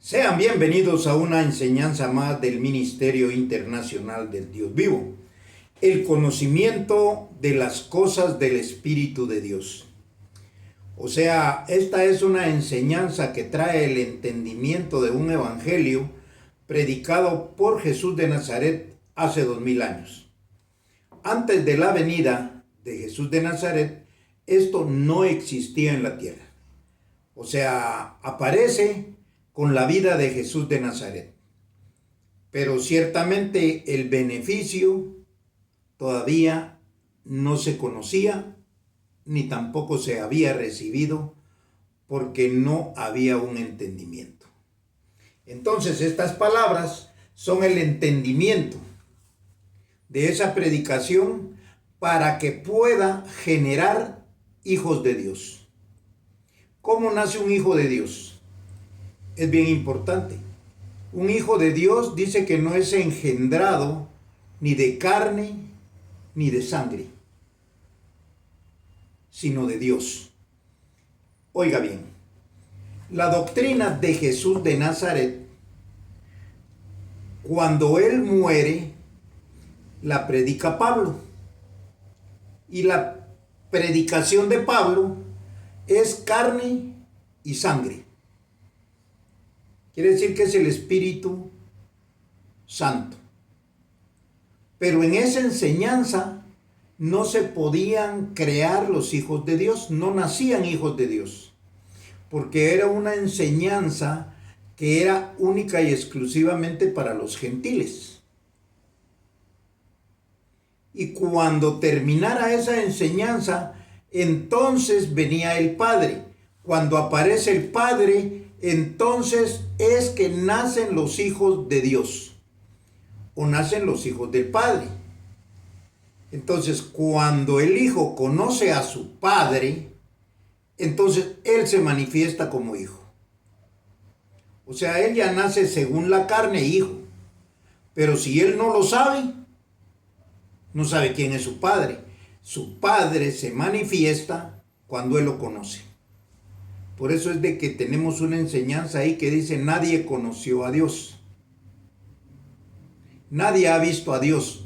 Sean bienvenidos a una enseñanza más del Ministerio Internacional del Dios Vivo, el conocimiento de las cosas del Espíritu de Dios. O sea, esta es una enseñanza que trae el entendimiento de un evangelio predicado por Jesús de Nazaret hace 2000 años. Antes de la venida de Jesús de Nazaret, esto no existía en la tierra. O sea, aparece con la vida de Jesús de Nazaret. Pero ciertamente el beneficio todavía no se conocía, ni tampoco se había recibido, porque no había un entendimiento. Entonces estas palabras son el entendimiento de esa predicación para que pueda generar hijos de Dios. ¿Cómo nace un hijo de Dios? Es bien importante. Un hijo de Dios dice que no es engendrado ni de carne ni de sangre, sino de Dios. Oiga bien, la doctrina de Jesús de Nazaret, cuando él muere, la predica Pablo. Y la predicación de Pablo es carne y sangre. Quiere decir que es el Espíritu Santo. Pero en esa enseñanza no se podían crear los hijos de Dios, no nacían hijos de Dios, porque era una enseñanza que era única y exclusivamente para los gentiles. Y cuando terminara esa enseñanza, entonces venía el Padre. Cuando aparece el Padre, entonces es que nacen los hijos de Dios o nacen los hijos del Padre. Entonces, cuando el Hijo conoce a su Padre, entonces Él se manifiesta como Hijo. O sea, Él ya nace según la carne Hijo. Pero si Él no lo sabe, no sabe quién es su Padre. Su Padre se manifiesta cuando Él lo conoce. Por eso es de que tenemos una enseñanza ahí que dice: nadie conoció a Dios. Nadie ha visto a Dios,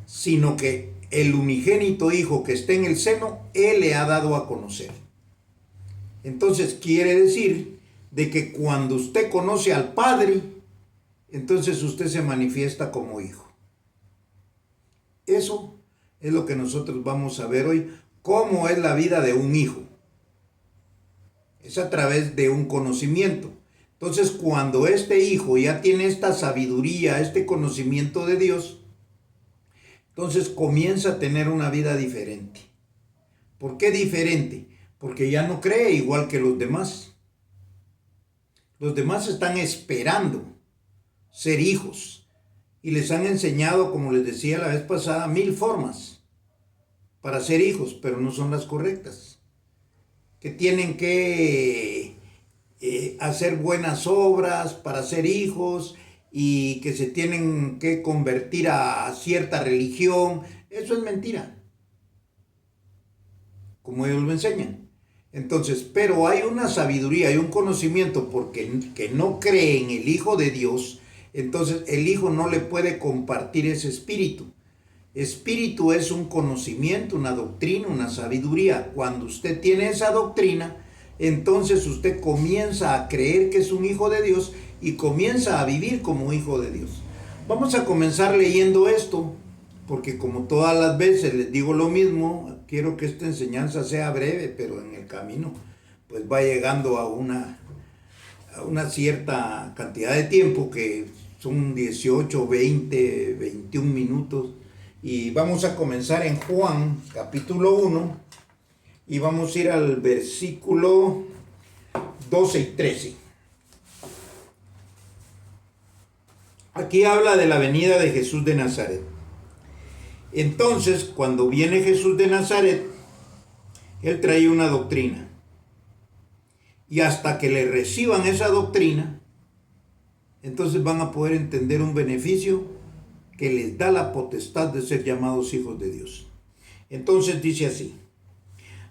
sino que el unigénito Hijo que está en el seno, Él le ha dado a conocer. Entonces quiere decir de que cuando usted conoce al Padre, entonces usted se manifiesta como Hijo. Eso es lo que nosotros vamos a ver hoy, cómo es la vida de un hijo. Es a través de un conocimiento. Entonces, cuando este hijo ya tiene esta sabiduría, este conocimiento de Dios, entonces comienza a tener una vida diferente. ¿Por qué diferente? Porque ya no cree igual que los demás. Los demás están esperando ser hijos y les han enseñado, como les decía la vez pasada, 1000 formas para ser hijos, pero no son las correctas. Que tienen que hacer buenas obras para ser hijos y que se tienen que convertir a cierta religión. Eso es mentira, como ellos lo enseñan. Entonces, pero hay una sabiduría, hay un conocimiento, porque que no cree en el Hijo de Dios, entonces el Hijo no le puede compartir ese espíritu. Espíritu es un conocimiento, una doctrina, una sabiduría. Cuando usted tiene esa doctrina, entonces usted comienza a creer que es un hijo de Dios y comienza a vivir como hijo de Dios. Vamos a comenzar leyendo esto, porque como todas las veces les digo lo mismo, quiero que esta enseñanza sea breve, pero en el camino pues va llegando a una cierta cantidad de tiempo, que son 18, 20, 21 minutos. Y vamos a comenzar en Juan, capítulo 1, y vamos a ir al versículo 12 y 13. Aquí habla de la venida de Jesús de Nazaret. Entonces, cuando viene Jesús de Nazaret, Él trae una doctrina. Y hasta que le reciban esa doctrina, entonces van a poder entender un beneficio que les da la potestad de ser llamados hijos de Dios. Entonces dice así: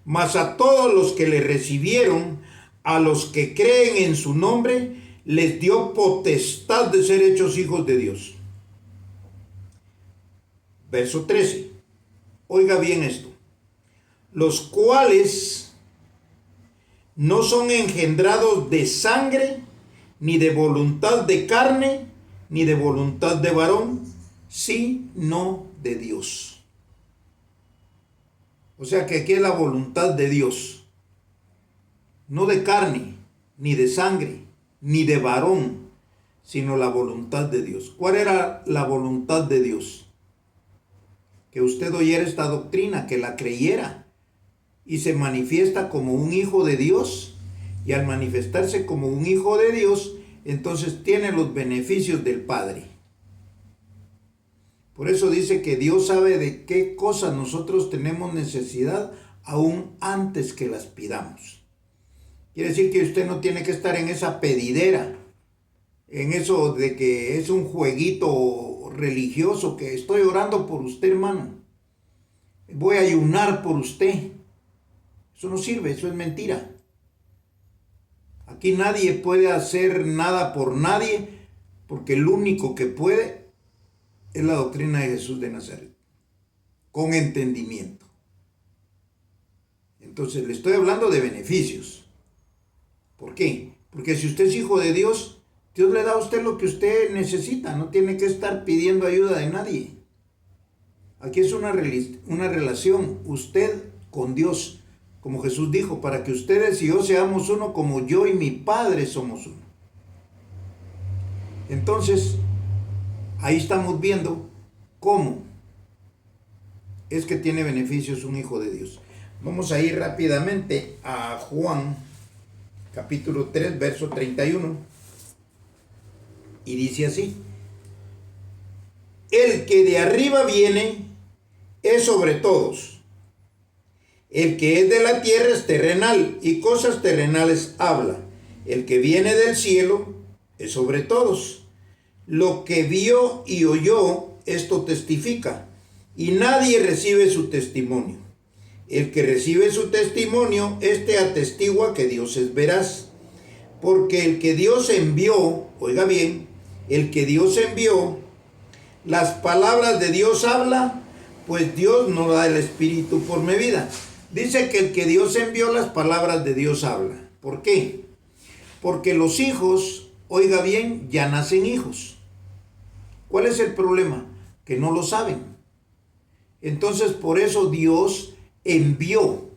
mas a todos los que le recibieron, a los que creen en su nombre, les dio potestad de ser hechos hijos de Dios. Verso 13. Oiga bien esto. Los cuales no son engendrados de sangre, ni de voluntad de carne, ni de voluntad de varón, sino de Dios. O sea que aquí es la voluntad de Dios. No de carne, ni de sangre, ni de varón, sino la voluntad de Dios. ¿Cuál era la voluntad de Dios? Que usted oyera esta doctrina, que la creyera y se manifiesta como un hijo de Dios. Y al manifestarse como un hijo de Dios, entonces tiene los beneficios del Padre. Por eso dice que Dios sabe de qué cosas nosotros tenemos necesidad aún antes que las pidamos. Quiere decir que usted no tiene que estar en esa pedidera, en eso de que es un jueguito religioso, que estoy orando por usted, hermano. Voy a ayunar por usted. Eso no sirve, eso es mentira. Aquí nadie puede hacer nada por nadie, porque el único que puede es la doctrina de Jesús de Nazaret, con entendimiento. Entonces le estoy hablando de beneficios. ¿Por qué? Porque si usted es hijo de Dios, Dios le da a usted lo que usted necesita, no tiene que estar pidiendo ayuda de nadie. Aquí es una relación, usted con Dios, como Jesús dijo, para que ustedes y yo seamos uno como yo y mi Padre somos uno. Entonces, ahí estamos viendo cómo es que tiene beneficios un hijo de Dios. Vamos a ir rápidamente a Juan, capítulo 3, verso 31. Y dice así: el que de arriba viene es sobre todos. El que es de la tierra es terrenal y cosas terrenales habla. El que viene del cielo es sobre todos. Lo que vio y oyó, esto testifica, y nadie recibe su testimonio. El que recibe su testimonio, este atestigua que Dios es veraz. Porque el que Dios envió, oiga bien, el que Dios envió, las palabras de Dios habla, pues Dios no da el Espíritu por medida. Dice que el que Dios envió, las palabras de Dios habla. ¿Por qué? Porque los hijos, oiga bien, ya nacen hijos. ¿Cuál es el problema? Que no lo saben. Entonces por eso Dios envió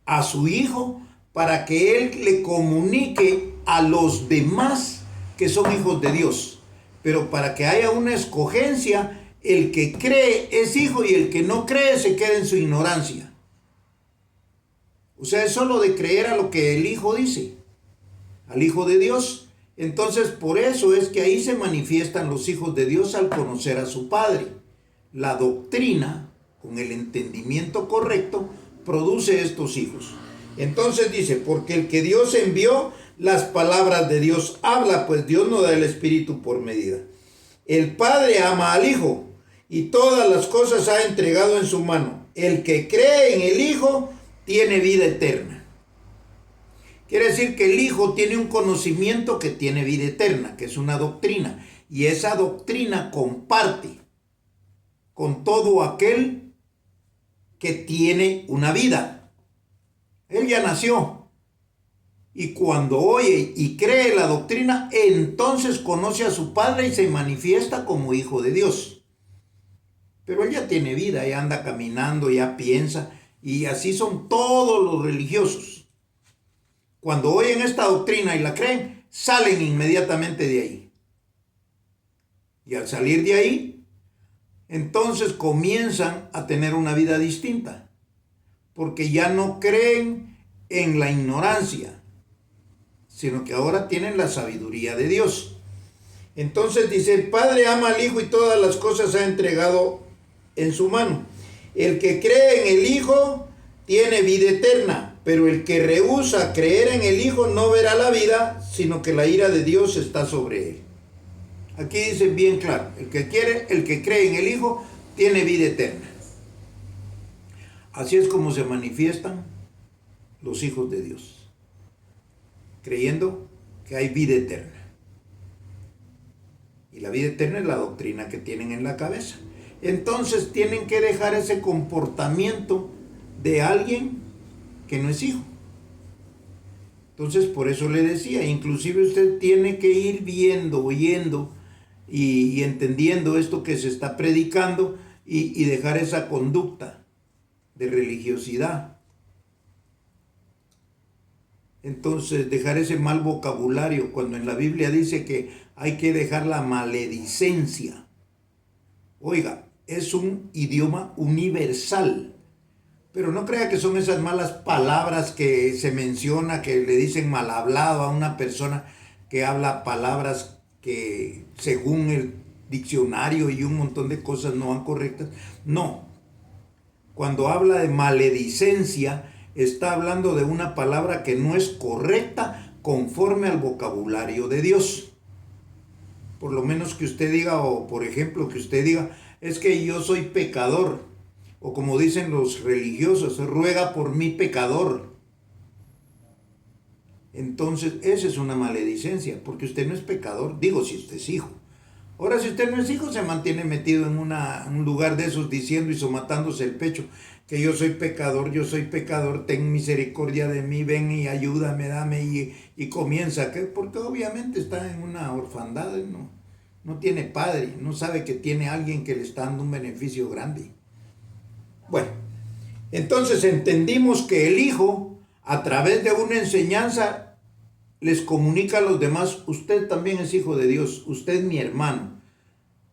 a su hijo para que él le comunique a los demás que son hijos de Dios. Pero para que haya una escogencia, el que cree es hijo y el que no cree se queda en su ignorancia. O sea, es solo de creer a lo que el hijo dice, al hijo de Dios. Entonces, por eso es que ahí se manifiestan los hijos de Dios al conocer a su Padre. La doctrina, con el entendimiento correcto, produce estos hijos. Entonces dice, porque el que Dios envió, las palabras de Dios habla, pues Dios no da el Espíritu por medida. El Padre ama al Hijo y todas las cosas ha entregado en su mano. El que cree en el Hijo tiene vida eterna. Quiere decir que el Hijo tiene un conocimiento que tiene vida eterna, que es una doctrina. Y esa doctrina comparte con todo aquel que tiene una vida. Él ya nació. Y cuando oye y cree la doctrina, entonces conoce a su Padre y se manifiesta como hijo de Dios. Pero él ya tiene vida, ya anda caminando, ya piensa. Y así son todos los religiosos. Cuando oyen esta doctrina y la creen, salen inmediatamente de ahí. Y al salir de ahí, entonces comienzan a tener una vida distinta. Porque ya no creen en la ignorancia, sino que ahora tienen la sabiduría de Dios. Entonces dice, el Padre ama al Hijo y todas las cosas ha entregado en su mano. El que cree en el Hijo tiene vida eterna, pero el que rehúsa creer en el Hijo no verá la vida, sino que la ira de Dios está sobre él. Aquí dice bien claro, el que cree en el Hijo tiene vida eterna. Así es como se manifiestan los hijos de Dios, creyendo que hay vida eterna. Y la vida eterna es la doctrina que tienen en la cabeza. Entonces tienen que dejar ese comportamiento de alguien que no es hijo. Entonces por eso le decía, inclusive usted tiene que ir viendo, oyendo y entendiendo esto que se está predicando y dejar esa conducta de religiosidad. Entonces dejar ese mal vocabulario cuando en la Biblia dice que hay que dejar la maledicencia. Oiga, es un idioma universal. Pero no crea que son esas malas palabras que se menciona, que le dicen mal hablado a una persona que habla palabras que según el diccionario y un montón de cosas no van correctas. No. Cuando habla de maledicencia, está hablando de una palabra que no es correcta conforme al vocabulario de Dios. Por lo menos que usted diga, o por ejemplo que usted diga, es que yo soy pecador. O como dicen los religiosos, ruega por mí pecador. Entonces, esa es una maledicencia, porque usted no es pecador, digo si usted es hijo. Ahora, si usted no es hijo, se mantiene metido en un lugar de esos diciendo y somatándose el pecho, que yo soy pecador, ten misericordia de mí, ven y ayúdame, dame, y comienza, porque obviamente está en una orfandad, no tiene padre, no sabe que tiene alguien que le está dando un beneficio grande. Bueno, entonces entendimos que el Hijo, a través de una enseñanza, les comunica a los demás, usted también es hijo de Dios, usted es mi hermano.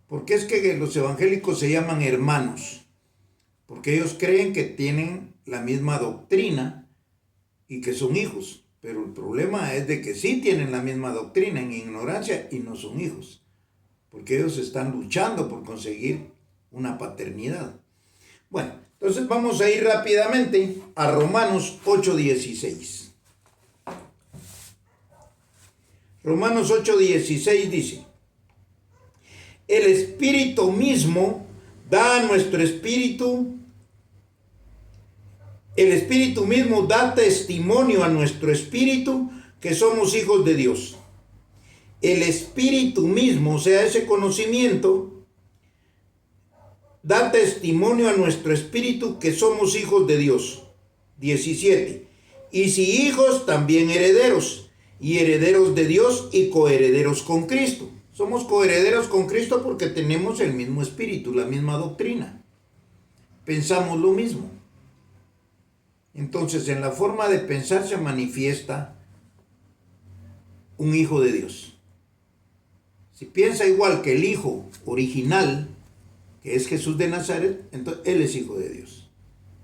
Porque es que los evangélicos se llaman hermanos, porque ellos creen que tienen la misma doctrina y que son hijos. Pero el problema es de que sí tienen la misma doctrina en ignorancia y no son hijos, porque ellos están luchando por conseguir una paternidad. Bueno, entonces vamos a ir rápidamente a Romanos 8:16. Romanos 8:16 dice, el Espíritu mismo da a nuestro espíritu, el Espíritu mismo da testimonio a nuestro espíritu que somos hijos de Dios. El Espíritu mismo, o sea, ese conocimiento, da testimonio a nuestro espíritu que somos hijos de Dios. 17. Y si hijos, también herederos, y herederos de Dios y coherederos con Cristo. Somos coherederos con Cristo porque tenemos el mismo espíritu, la misma doctrina. Pensamos lo mismo. Entonces, en la forma de pensar se manifiesta un hijo de Dios. Si piensa igual que el hijo original, que es Jesús de Nazaret, entonces él es hijo de Dios.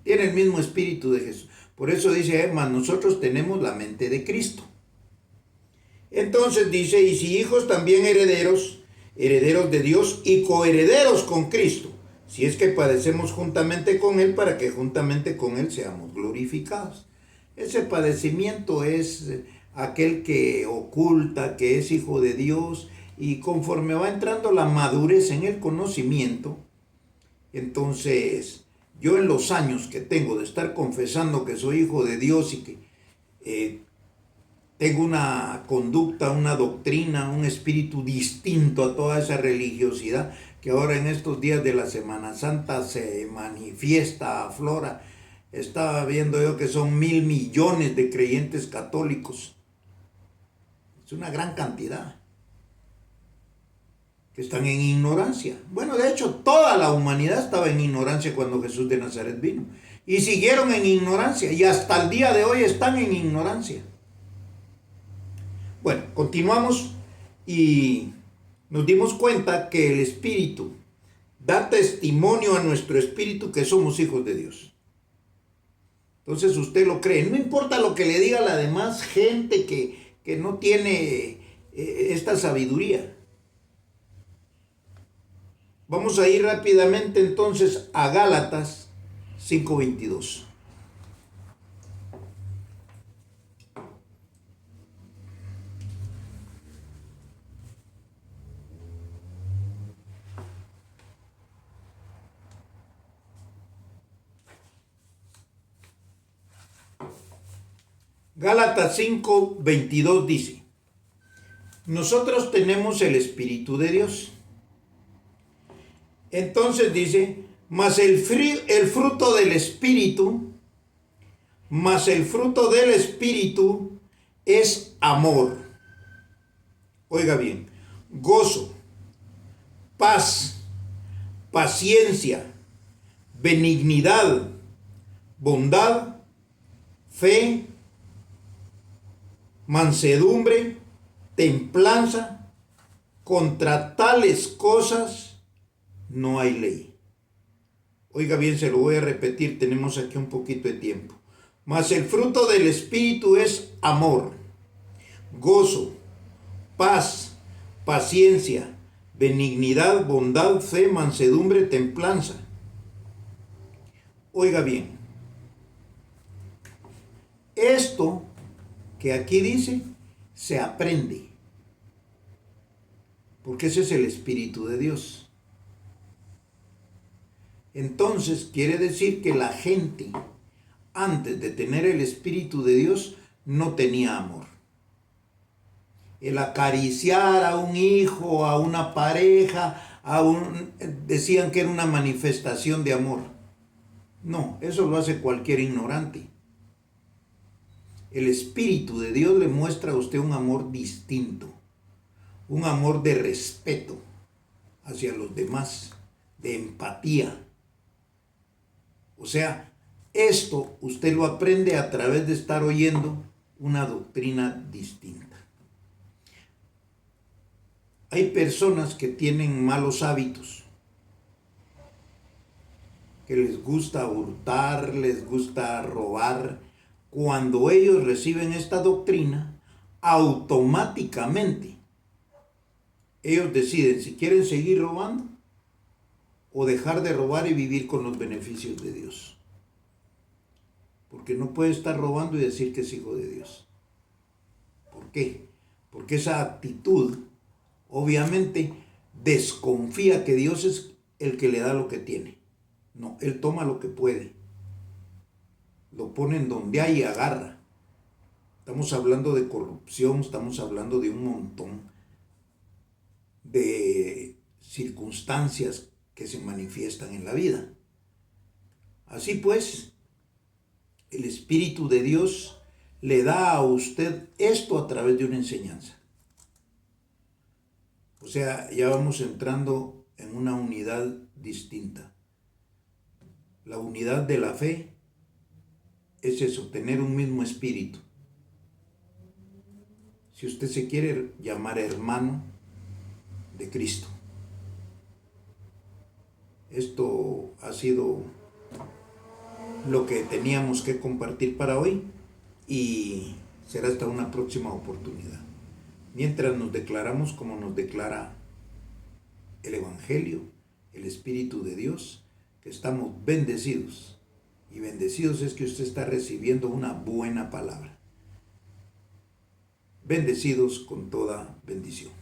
Tiene el mismo espíritu de Jesús. Por eso dice, hermano, nosotros tenemos la mente de Cristo. Entonces dice, y si hijos también herederos, herederos de Dios y coherederos con Cristo, si es que padecemos juntamente con Él, para que juntamente con Él seamos glorificados. Ese padecimiento es aquel que oculta que es hijo de Dios, y conforme va entrando la madurez en el conocimiento, entonces yo en los años que tengo de estar confesando que soy hijo de Dios y que tengo una conducta, una doctrina, un espíritu distinto a toda esa religiosidad que ahora en estos días de la Semana Santa se manifiesta, aflora. Estaba viendo yo que son 1,000 millones de creyentes católicos. Es una gran cantidad que están en ignorancia. Bueno, de hecho, toda la humanidad estaba en ignorancia cuando Jesús de Nazaret vino. Y siguieron en ignorancia, y hasta el día de hoy están en ignorancia. Bueno, continuamos y nos dimos cuenta que el Espíritu da testimonio a nuestro espíritu que somos hijos de Dios. Entonces usted lo cree. No importa lo que le diga la demás gente que no tiene esta sabiduría. Vamos a ir rápidamente entonces a Gálatas 5:22. Gálatas 5:22 dice, Nosotros tenemos el Espíritu de Dios. Entonces dice, mas el fruto del Espíritu, es amor. Oiga bien, gozo, paz, paciencia, benignidad, bondad, fe, mansedumbre, templanza. Contra tales cosas no hay ley. Oiga bien, se lo voy a repetir, tenemos aquí un poquito de tiempo. Mas el fruto del Espíritu es amor, gozo, paz, paciencia, benignidad, bondad, fe, mansedumbre, templanza. Oiga bien, esto que aquí dice, se aprende, porque ese es el Espíritu de Dios. Entonces quiere decir que la gente, antes de tener el Espíritu de Dios, no tenía amor. El acariciar a un hijo, a una pareja, decían que era una manifestación de amor. No, eso lo hace cualquier ignorante. El Espíritu de Dios le muestra a usted un amor distinto, un amor de respeto hacia los demás, de empatía. O sea, esto usted lo aprende a través de estar oyendo una doctrina distinta. Hay personas que tienen malos hábitos, que les gusta hurtar, les gusta robar. Cuando ellos reciben esta doctrina, automáticamente ellos deciden si quieren seguir robando o dejar de robar y vivir con los beneficios de Dios. Porque no puede estar robando y decir que es hijo de Dios. ¿Por qué? Porque esa actitud obviamente desconfía que Dios es el que le da lo que tiene. No, Él toma lo que puede. Lo pone en donde hay y agarra. Estamos hablando de corrupción, estamos hablando de un montón de circunstancias que se manifiestan en la vida. Así pues, el Espíritu de Dios le da a usted esto a través de una enseñanza. O sea, ya vamos entrando en una unidad distinta. La unidad de la fe es eso, tener un mismo espíritu. Si usted se quiere llamar hermano de Cristo. Esto ha sido lo que teníamos que compartir para hoy y será hasta una próxima oportunidad. Mientras nos declaramos como nos declara el Evangelio, el Espíritu de Dios, que estamos bendecidos. Y bendecidos es que usted está recibiendo una buena palabra. Bendecidos con toda bendición.